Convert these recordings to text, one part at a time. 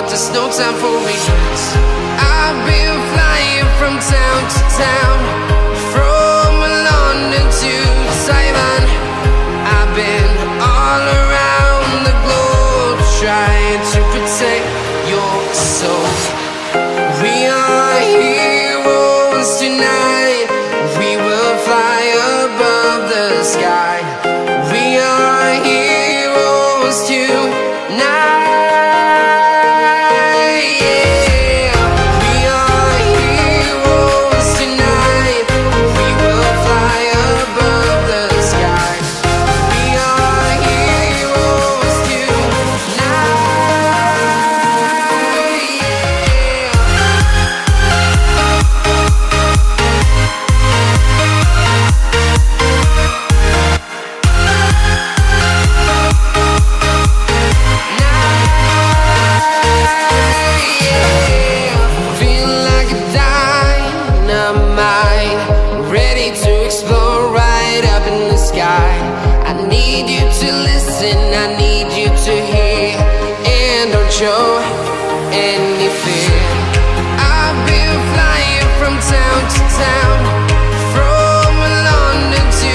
but there's no time for regrets. I've been flying from town to town, from London to Taiwan. I've been all around the globe trying to protect your soul. We are heroes tonight. We will fly above the sky. We are heroes tonight. Show any fear. I've been flying from town to town, from London to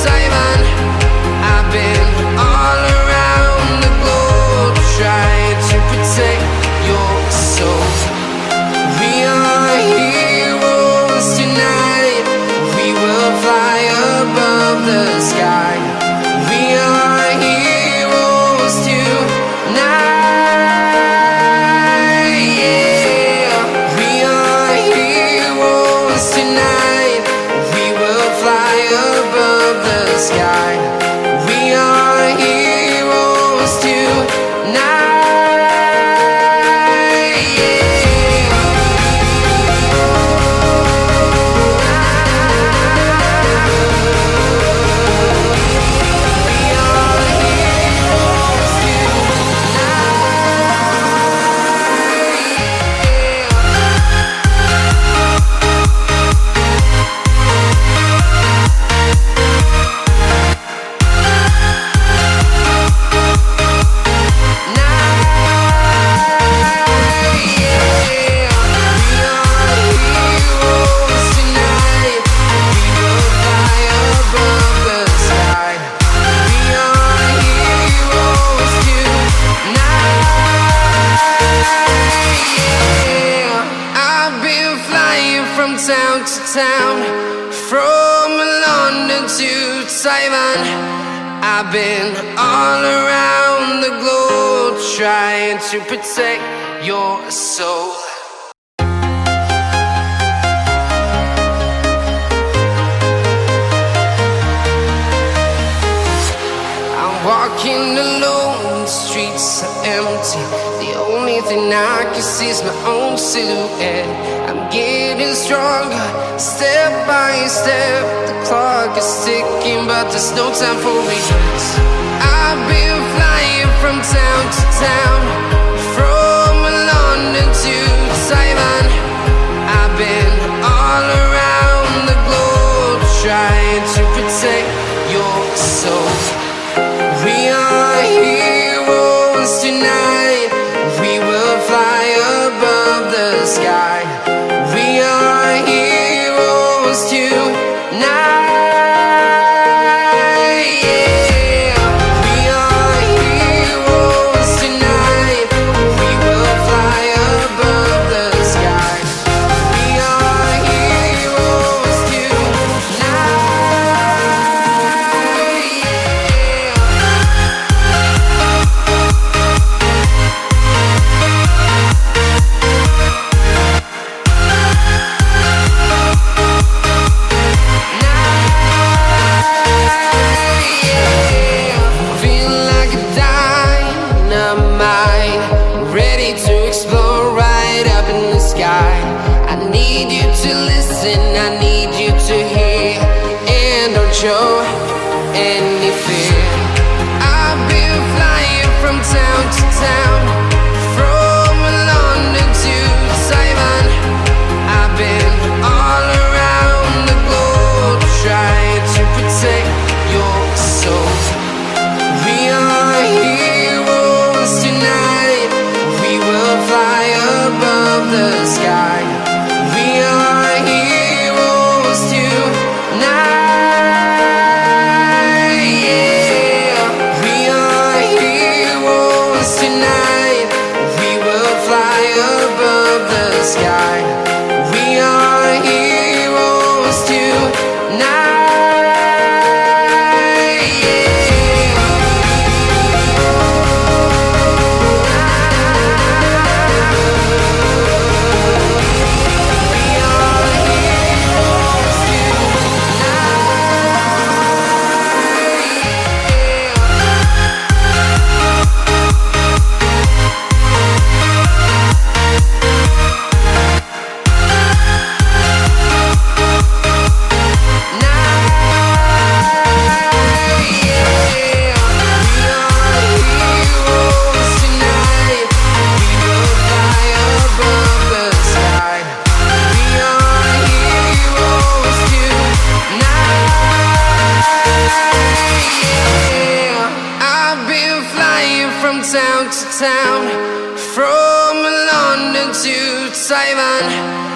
Taiwan. I've been all around the globe trying to protect your soul. We are heroes tonight. We will fly above the sky. We are heroes tonight. Sky. We are heroes tonight. Town to town, from London to Taiwan. I've been all around the globe trying to protect your soul. I'm walking alone, the streets are empty. The only thing I can see is my own silhouette. I'm getting stronger, step by step. The clock is ticking, but there's no time for regrets. I've been flying from town to town, from London to Taiwan. I've been all around the globe trying to protect your soul. We are heroes tonight. We will fly above the sky. We are heroes tonight. We are heroes tonight. We will fly above the sky. We are heroes tonight. around, from London to Taiwan.